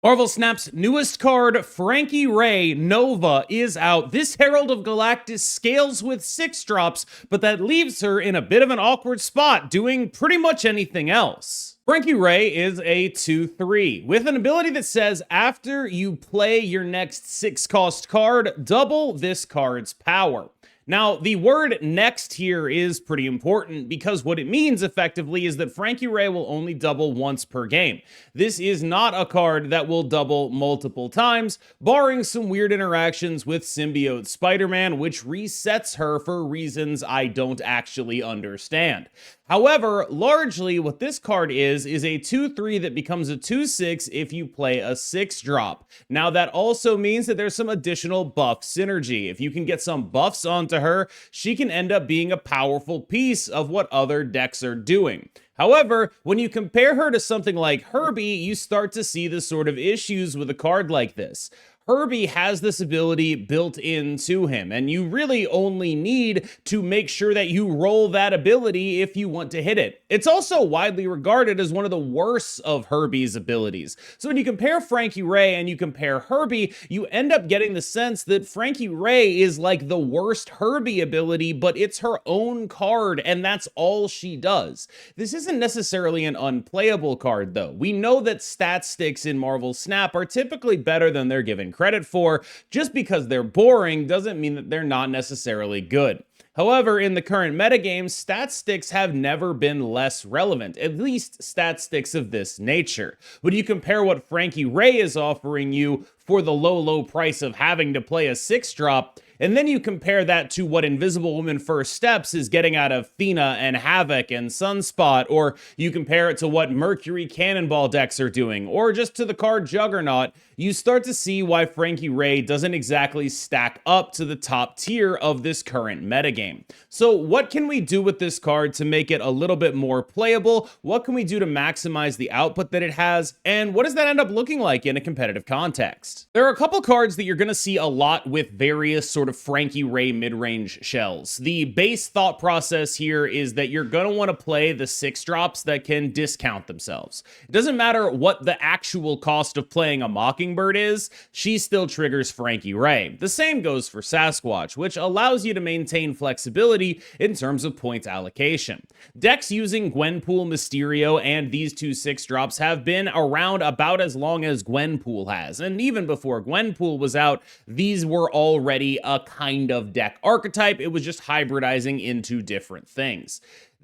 Marvel Snap's newest card, Frankie Raye Nova, is out. This Herald of Galactus scales with 6 drops, but that leaves her in a bit of an awkward spot, doing pretty much anything else. Frankie Raye is a 2/3, with an ability that says after you play your next 6-cost card, double this card's power. Now, the word next here is pretty important because what it means effectively is that Frankie Raye will only double once per game. This is not a card that will double multiple times, barring some weird interactions with Symbiote Spider-Man, which resets her for reasons I don't actually understand. However, largely what this card is a 2/3 that becomes a 2/6 if you play a 6-drop. Now that also means that there's some additional buff synergy. If you can get some buffs onto her, she can end up being a powerful piece of what other decks are doing. However, when you compare her to something like Herbie, you start to see the sort of issues with a card like this. Herbie has this ability built into him, and you really only need to make sure that you roll that ability if you want to hit it. It's also widely regarded as one of the worst of Herbie's abilities. So when you compare Frankie Raye and you compare Herbie, you end up getting the sense that Frankie Raye is like the worst Herbie ability, but it's her own card, and that's all she does. This isn't necessarily an unplayable card, though. We know that stat sticks in Marvel Snap are typically better than they're given credit for. Just because they're boring doesn't mean that they're not necessarily good. However, in the current metagame, stat sticks have never been less relevant, at least stat sticks of this nature. When you compare what Frankie Raye is offering you for the low price of having to play a 6-drop, and then you compare that to what Invisible Woman First Steps is getting out of Thena and Havoc and Sunspot, or you compare it to what Mercury Cannonball decks are doing, or just to the card Juggernaut, you start to see why Frankie Raye doesn't exactly stack up to the top tier of this current metagame. So what can we do with this card to make it a little bit more playable? What can we do to maximize the output that it has? And what does that end up looking like in a competitive context? There are a couple cards that you're going to see a lot with various sort of Frankie Raye mid-range shells. The base thought process here is that you're going to want to play the 6-drops that can discount themselves. It doesn't matter what the actual cost of playing a Mockingbird is, she still triggers Frankie Raye. The same goes for Sasquatch, which allows you to maintain flexibility in terms of point allocation. Decks using Gwenpool, Mysterio, and these two 6-drops have been around about as long as Gwenpool has, and even before Gwenpool was out, these were already a kind of deck archetype. It was just hybridizing into different things.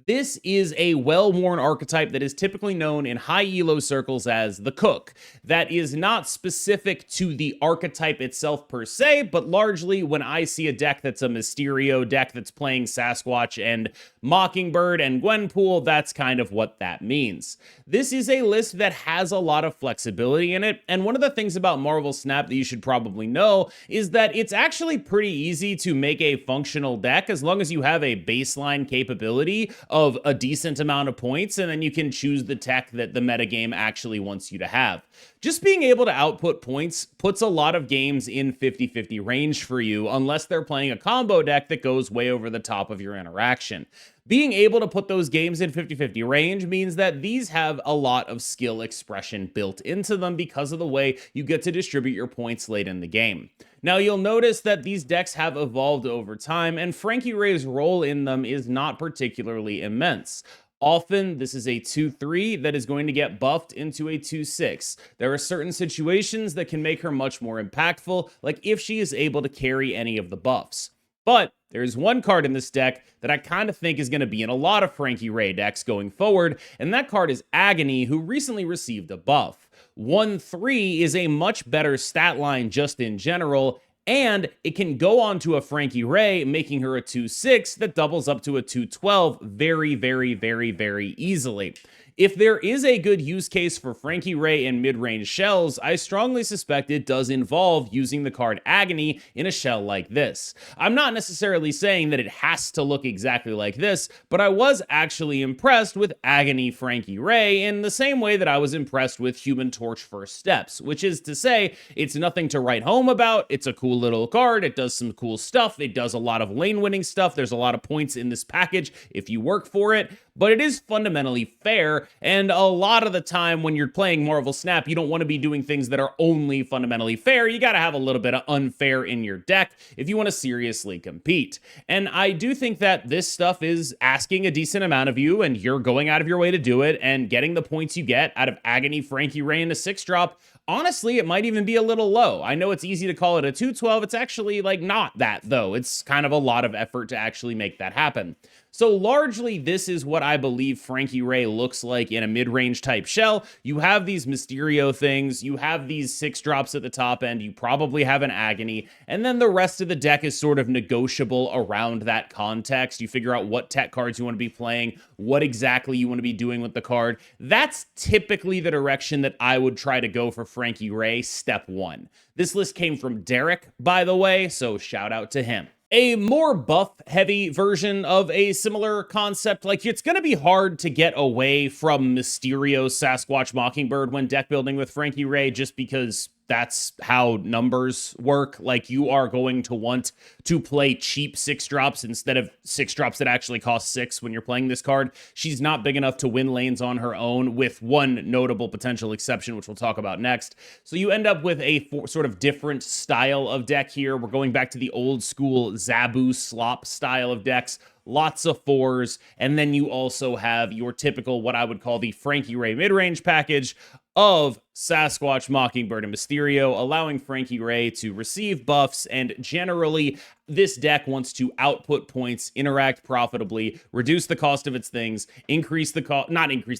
This is a well-worn archetype that is typically known in high elo circles as the Cook. That is not specific to the archetype itself per se, but largely when I see a deck that's a Mysterio deck that's playing Sasquatch and Mockingbird and Gwenpool, that's kind of what that means. This is a list that has a lot of flexibility in it, and one of the things about Marvel Snap that you should probably know is that it's actually pretty easy to make a functional deck as long as you have a baseline capability of a decent amount of points, and then you can choose the tech that the metagame actually wants you to have. Just being able to output points puts a lot of games in 50-50 range for you, unless they're playing a combo deck that goes way over the top of your interaction. Being able to put those games in 50-50 range means that these have a lot of skill expression built into them because of the way you get to distribute your points late in the game. Now, you'll notice that these decks have evolved over time, and Frankie Raye's role in them is not particularly immense. Often, this is a 2/3 that is going to get buffed into a 2/6. There are certain situations that can make her much more impactful, like if she is able to carry any of the buffs. But there's one card in this deck that I kind of think is going to be in a lot of Frankie Raye decks going forward, and that card is Agony, who recently received a buff. 1/3 is a much better stat line just in general, and it can go on to a Frankie Raye, making her a 2/6 that doubles up to a 2/12 very easily. If there is a good use case for Frankie Raye in mid-range shells, I strongly suspect it does involve using the card Agony in a shell like this. I'm not necessarily saying that it has to look exactly like this, but I was actually impressed with Agony Frankie Raye in the same way that I was impressed with Human Torch First Steps, which is to say, it's nothing to write home about, it's a cool little card, it does some cool stuff, it does a lot of lane-winning stuff, there's a lot of points in this package if you work for it, but it is fundamentally fair. And a lot of the time when you're playing Marvel Snap, you don't want to be doing things that are only fundamentally fair. You got to have a little bit of unfair in your deck if you want to seriously compete. And I do think that this stuff is asking a decent amount of you, and you're going out of your way to do it, and getting the points you get out of Agony Frankie Ray in a 6-drop. Honestly, it might even be a little low. I know it's easy to call it a 212. It's actually like not that, though. It's kind of a lot of effort to actually make that happen. So largely, this is what I believe Frankie Ray looks like in a mid-range type shell. You have these Mysterio things, you have these 6-drops at the top end, you probably have an Agony, and then the rest of the deck is sort of negotiable around that context. You figure out what tech cards you want to be playing, what exactly you want to be doing with the card. That's typically the direction that I would try to go for Frankie Ray, step 1. This list came from Derek, by the way, so shout out to him. A more buff-heavy version of a similar concept, like it's going to be hard to get away from Mysterio Sasquatch Mockingbird when deck building with Frankie Ray, just because that's how numbers work. Like, you are going to want to play cheap 6-drops instead of 6-drops that actually cost 6 when you're playing this card. She's not big enough to win lanes on her own, with one notable potential exception, which we'll talk about next. So you end up with a sort of different style of deck here. We're going back to the old school Zabu slop style of decks. Lots of 4s, and then you also have your typical, what I would call the Frankie Ray mid-range package of Sasquatch, Mockingbird, and Mysterio, allowing Frankie Ray to receive buffs, and generally, this deck wants to output points, interact profitably, reduce the cost of its things, not increase the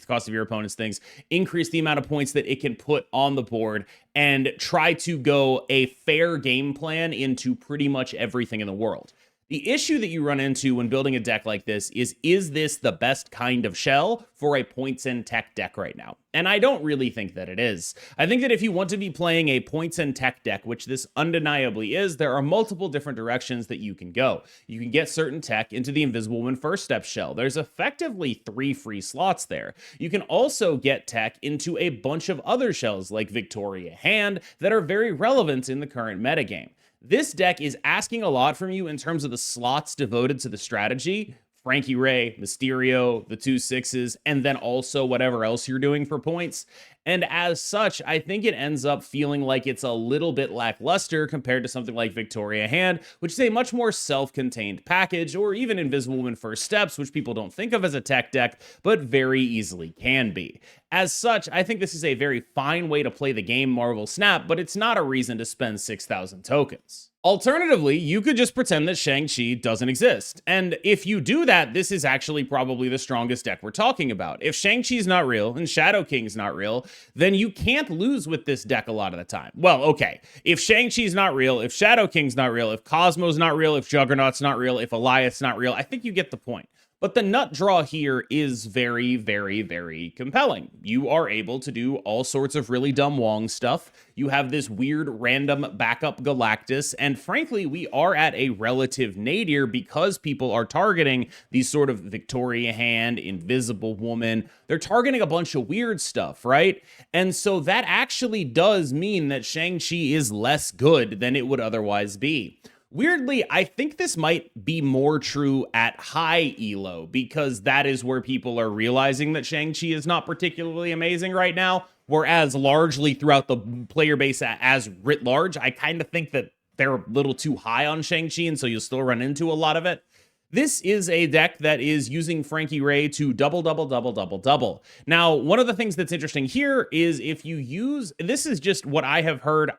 cost of your opponent's things, increase the amount of points that it can put on the board, and try to go a fair game plan into pretty much everything in the world. The issue that you run into when building a deck like this is this the best kind of shell for a points and tech deck right now? And I don't really think that it is. I think that if you want to be playing a points and tech deck, which this undeniably is, there are multiple different directions that you can go. You can get certain tech into the Invisible Woman First Step shell. There's effectively 3 free slots there. You can also get tech into a bunch of other shells like Victoria Hand that are very relevant in the current metagame. This deck is asking a lot from you in terms of the slots devoted to the strategy. Frankie Ray, Mysterio, the 2 6s, and then also whatever else you're doing for points. And as such, I think it ends up feeling like it's a little bit lackluster compared to something like Victoria Hand, which is a much more self-contained package, or even Invisible Woman First Steps, which people don't think of as a tech deck, but very easily can be. As such, I think this is a very fine way to play the game Marvel Snap, but it's not a reason to spend 6,000 tokens. Alternatively, you could just pretend that Shang-Chi doesn't exist. And if you do that, this is actually probably the strongest deck we're talking about. If Shang-Chi's not real and Shadow King's not real, then you can't lose with this deck a lot of the time. Well, okay, if Shang-Chi's not real, if Shadow King's not real, if Cosmo's not real, if Juggernaut's not real, if Elias's not real, I think you get the point. But the nut draw here is very, very, very compelling. You are able to do all sorts of really dumb Wong stuff. You have this weird random backup Galactus, and frankly, we are at a relative nadir because people are targeting these sort of Victoria Hand, Invisible Woman. They're targeting a bunch of weird stuff, right? And so that actually does mean that Shang-Chi is less good than it would otherwise be. Weirdly, I think this might be more true at high elo, because that is where people are realizing that Shang-Chi is not particularly amazing right now, whereas largely throughout the player base as writ large, I kind of think that they're a little too high on Shang-Chi, and so you'll still run into a lot of it. This is a deck that is using Frankie Ray to double, double, double, double, double. Now, one of the things that's interesting here is if you use, this is just what I have heard,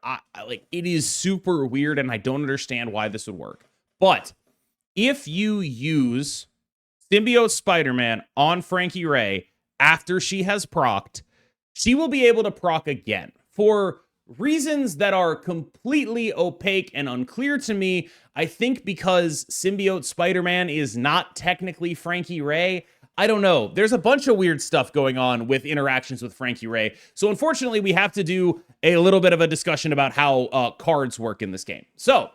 like, it is super weird, and I don't understand why this would work. But if you use Symbiote Spider-Man on Frankie Ray after she has procced, she will be able to proc again. For reasons that are completely opaque and unclear to me, I think because Symbiote Spider-Man is not technically Frankie Ray. I don't know. There's a bunch of weird stuff going on with interactions with Frankie Ray. So unfortunately, we have to do a little bit of a discussion about how cards work in this game. So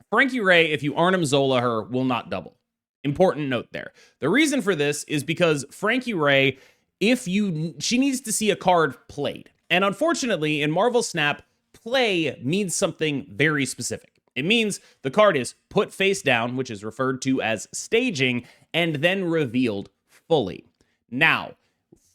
Frankie Ray, if you Arnim Zola her, will not double. Important note there. The reason for this is because Frankie Ray, she needs to see a card played. And unfortunately, in Marvel Snap, play means something very specific. It means the card is put face down, which is referred to as staging, and then revealed fully. Now,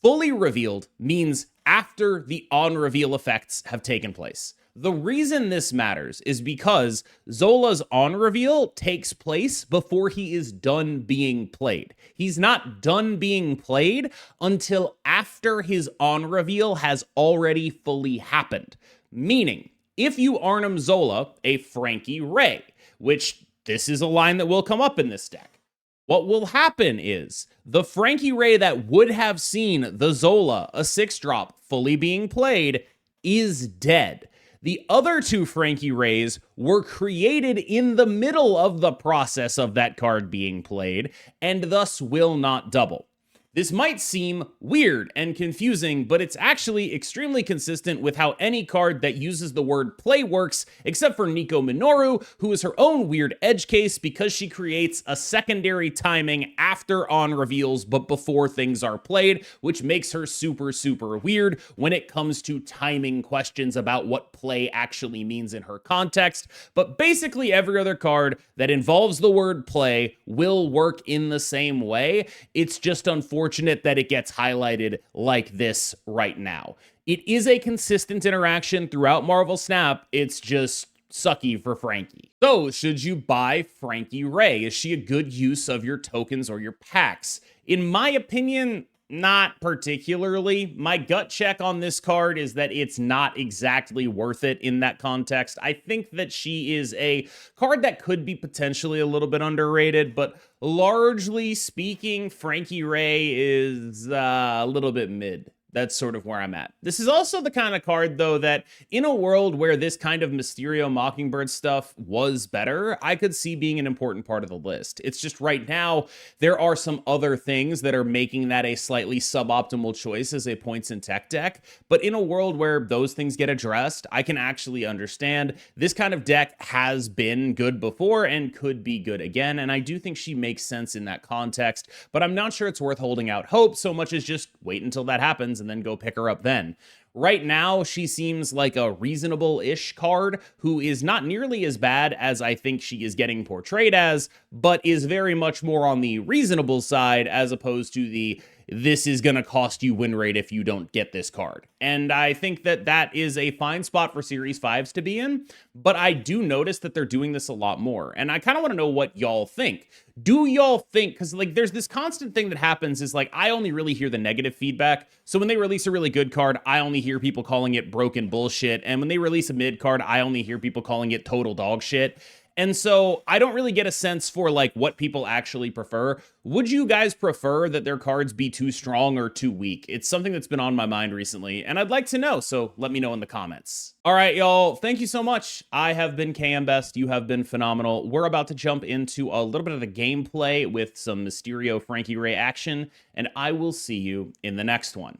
fully revealed means after the on-reveal effects have taken place. The reason this matters is because Zola's on-reveal takes place before he is done being played. He's not done being played until after his on-reveal has already fully happened. Meaning, if you Arnim Zola a Frankie Ray, which this is a line that will come up in this deck, what will happen is the Frankie Ray that would have seen the Zola, a 6-drop, fully being played, is dead. The other two Frankie Rays were created in the middle of the process of that card being played, and thus will not double. This might seem weird and confusing, but it's actually extremely consistent with how any card that uses the word play works, except for Nico Minoru, who is her own weird edge case because she creates a secondary timing after on reveals but before things are played, which makes her super, super weird when it comes to timing questions about what play actually means in her context. But basically every other card that involves the word play will work in the same way. It's just unfortunate that it gets highlighted like this right now. It is a consistent interaction throughout Marvel Snap. It's just sucky for Frankie. So, should you buy Frankie Ray? Is she a good use of your tokens or your packs? In my opinion, not particularly. My gut check on this card is that it's not exactly worth it in that context. I think that she is a card that could be potentially a little bit underrated, but largely speaking, Frankie Ray is a little bit mid. That's sort of where I'm at. This is also the kind of card, though, that in a world where this kind of Mysterio Mockingbird stuff was better, I could see being an important part of the list. It's just right now, there are some other things that are making that a slightly suboptimal choice as a points and tech deck. But in a world where those things get addressed, I can actually understand this kind of deck has been good before and could be good again. And I do think she makes sense in that context, but I'm not sure it's worth holding out hope so much as just wait until that happens and then go pick her up then. Right now, she seems like a reasonable-ish card who is not nearly as bad as I think she is getting portrayed as, but is very much more on the reasonable side as opposed to the this is going to cost you win rate if you don't get this card. And I think that that is a fine spot for Series 5s to be in, but I do notice that they're doing this a lot more. And I kind of want to know what y'all think. Do y'all think, because like there's this constant thing that happens is like I only really hear the negative feedback. So when they release a really good card, I only hear people calling it broken bullshit. And when they release a mid card, I only hear people calling it total dog shit. And so I don't really get a sense for like what people actually prefer. Would you guys prefer that their cards be too strong or too weak? It's something that's been on my mind recently, and I'd like to know, so let me know in the comments. All right, y'all, thank you so much. I have been KMBest. You have been phenomenal. We're about to jump into a little bit of the gameplay with some Mysterio Frankie Ray action, and I will see you in the next one.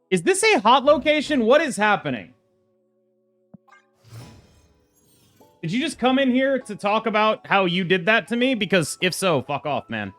Is this a hot location? What is happening? Did you just come in here to talk about how you did that to me? Because if so, fuck off, man.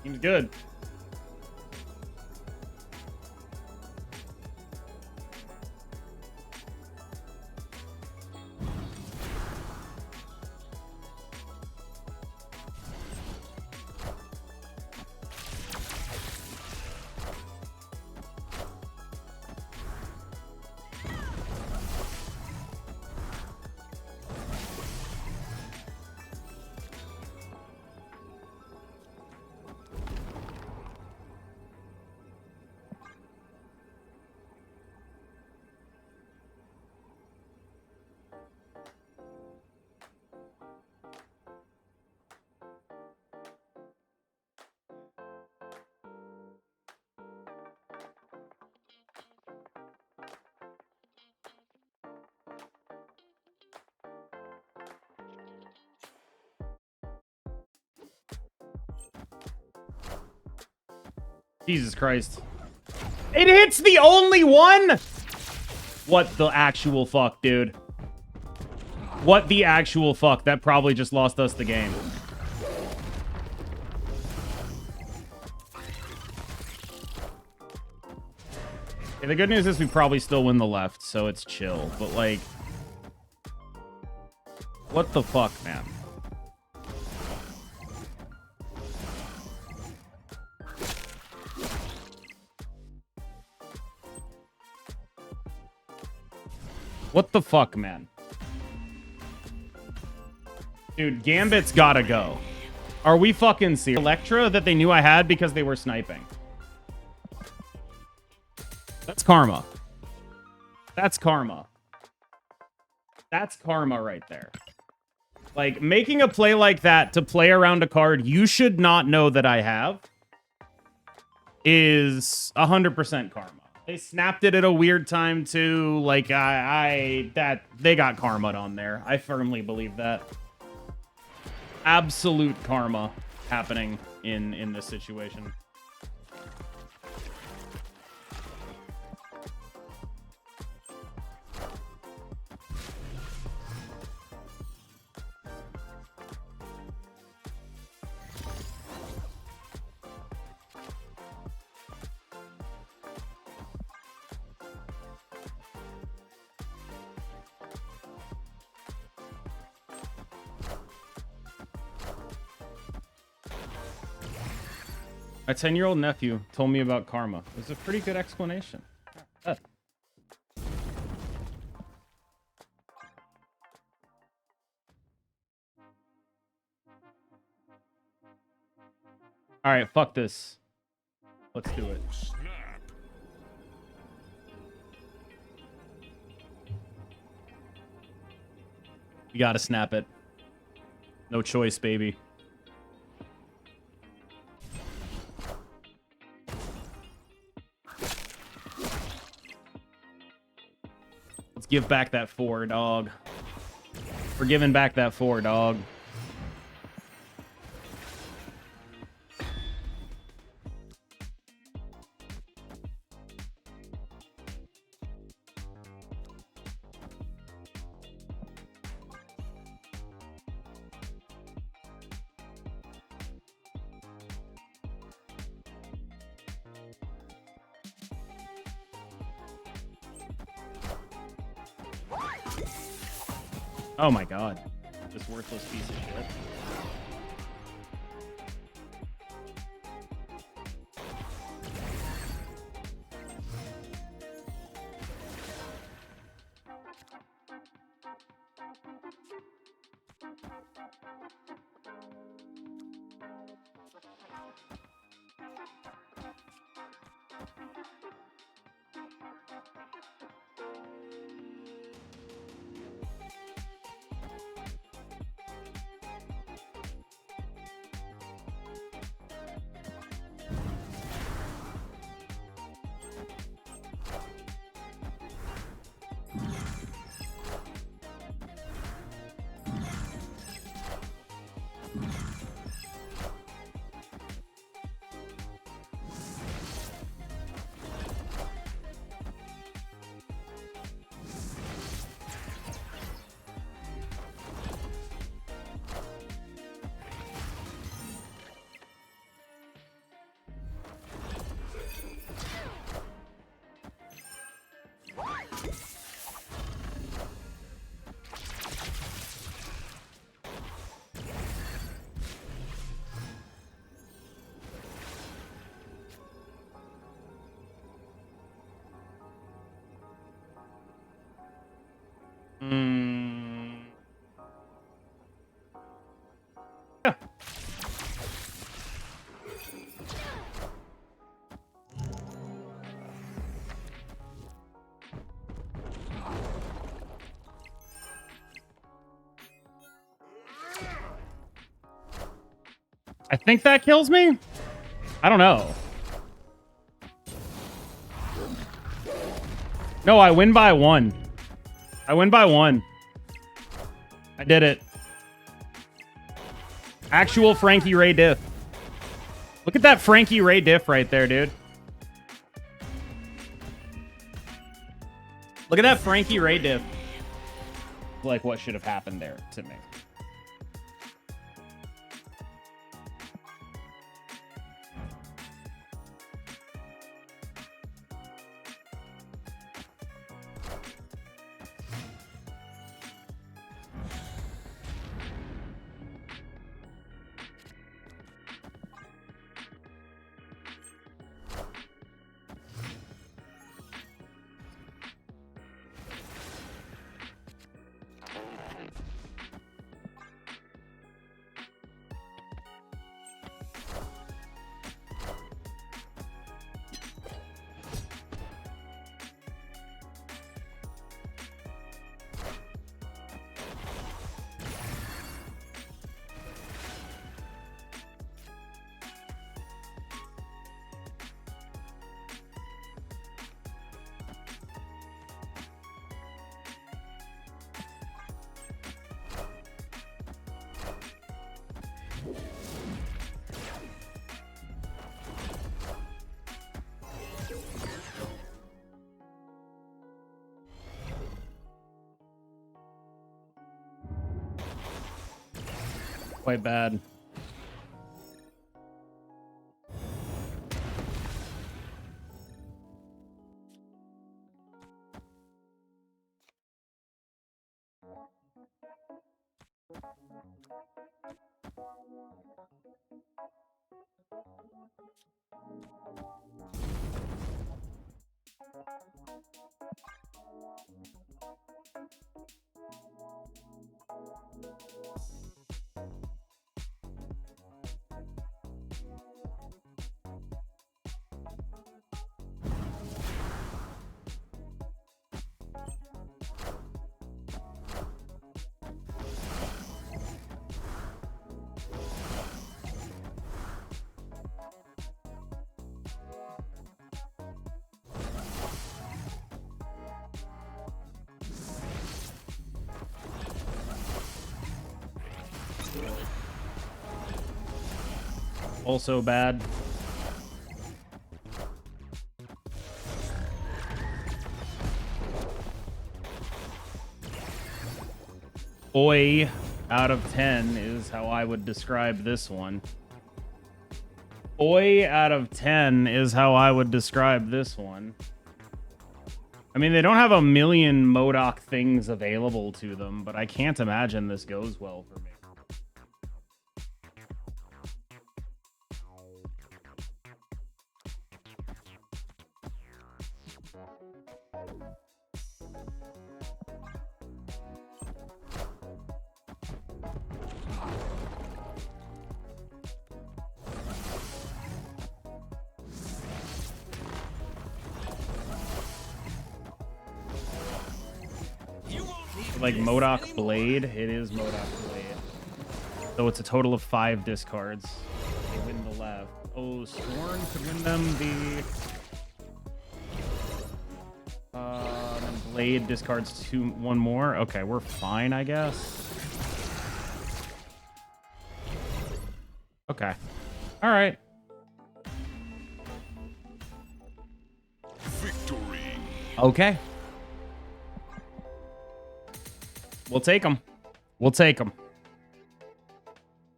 Seems good. Jesus Christ. It hits the only one? What the actual fuck, dude? What the actual fuck? That probably just lost us the game. Okay, the good news is we probably still win the left, so it's chill. But, like... What the fuck, man? What the fuck, man? Dude, Gambit's gotta go. Are we fucking serious? Electra that they knew I had because they were sniping. That's karma. That's karma. That's karma right there. Like, making a play like that to play around a card you should not know that I have is 100% karma. They snapped it at a weird time too. Like, they got karma'd on there. I firmly believe that. Absolute karma happening in this situation. My 10-year-old nephew told me about karma. It was a pretty good explanation. All right, fuck this. Let's do it. You gotta snap it. No choice, baby. Let's give back that 4, dog. We're giving back that 4, dog. Oh my god. This worthless piece of shit. Yeah. I think that kills me. I don't know. No, I win by 1. I win by 1. I did it. Actual Frankie Ray diff. Look at that Frankie Ray diff right there, dude. Look at that Frankie Ray diff. Like what should have happened there to me. Quite bad. Also bad. Oi out of 10 is how I would describe this one. Oi out of 10 is how I would describe this one. I mean, they don't have a million MODOK things available to them, but I can't imagine this goes well for me. Like MODOK Blade, it is MODOK Blade. So it's a total of 5 discards. They win the left. Oh, Scorn could win them the. Then Blade discards one more. Okay, we're fine, I guess. Okay. All right. Victory. Okay. We'll take them. We'll take them.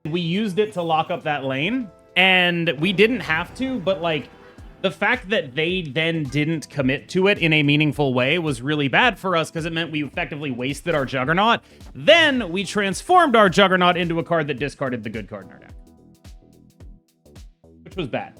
We used it to lock up that lane, and we didn't have to, but like the fact that they then didn't commit to it in a meaningful way was really bad for us because it meant we effectively wasted our Juggernaut. Then we transformed our Juggernaut into a card that discarded the good card in our deck, which was bad.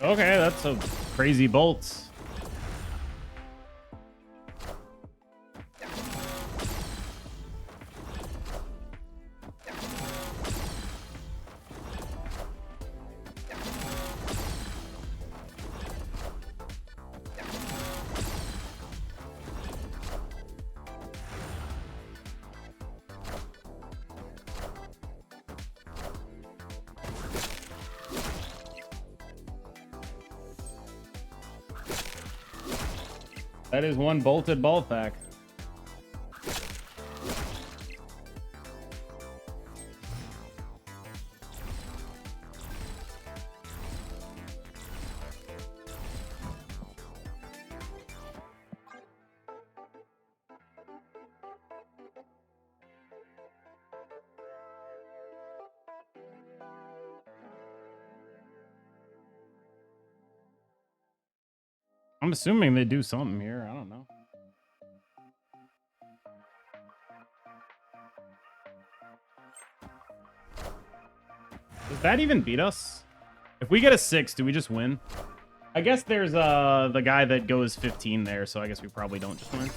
Okay, that's a crazy bolt. That is one bolted ball pack. I'm assuming they do something here. I don't know. Does that even beat us? If we get a 6, do we just win? I guess there's the guy that goes 15 there, so I guess we probably don't just win.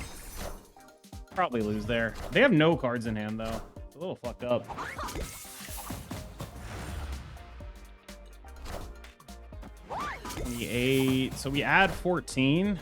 Probably lose there. They have no cards in hand, though. It's a little fucked up. $28. So we add 14.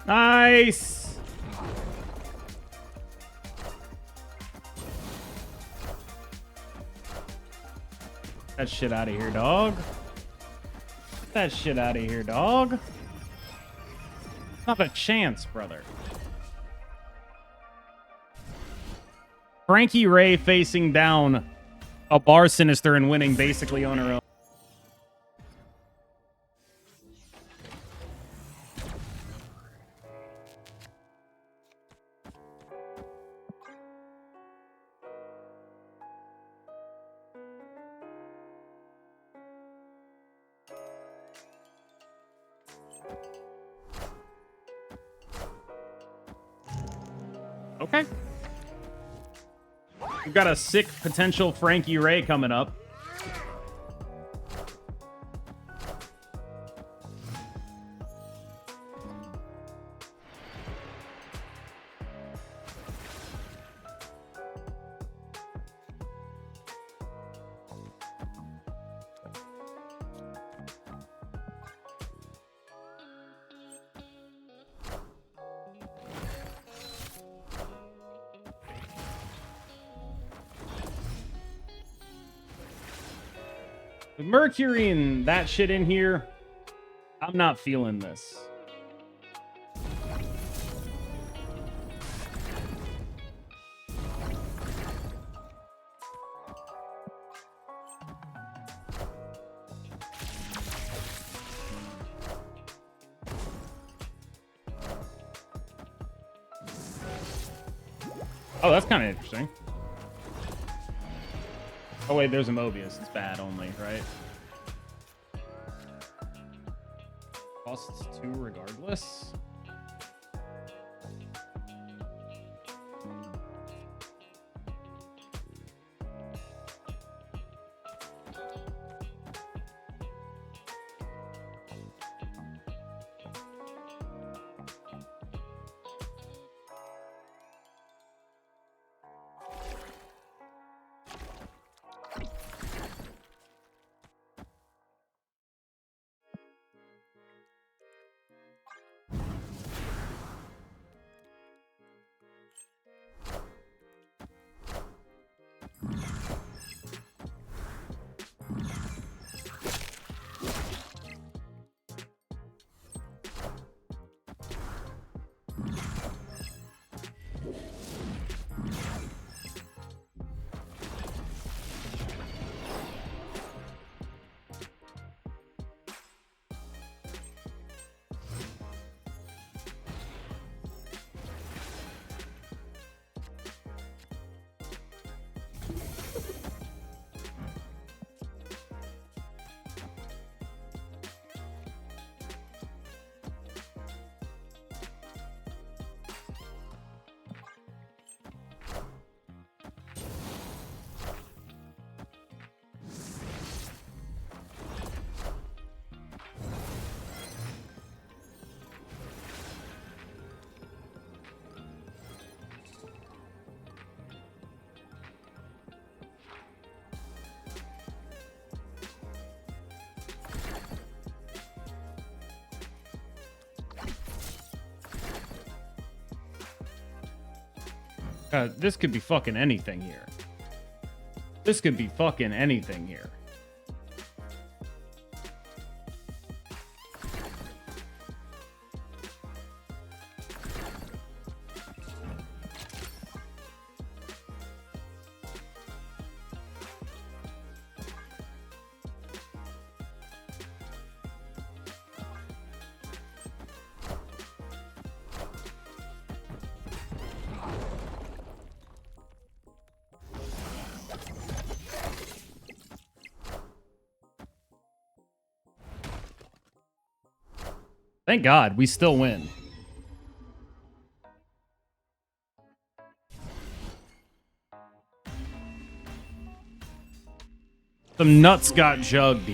Nice. Get that shit out of here, dog. Get that shit out of here, dog. Not a chance, brother. Frankie Raye facing down a Bar Sinister and winning basically on her own. Okay. We've got a sick potential Frankie Raye coming up. With Mercury and that shit in here, I'm not feeling this. Oh, that's kind of interesting. Oh, wait, there's a Mobius. It's bad only, right? Costs 2 regardless. This could be fucking anything here. This could be fucking anything here. Thank God, we still win. Some nuts got jugged.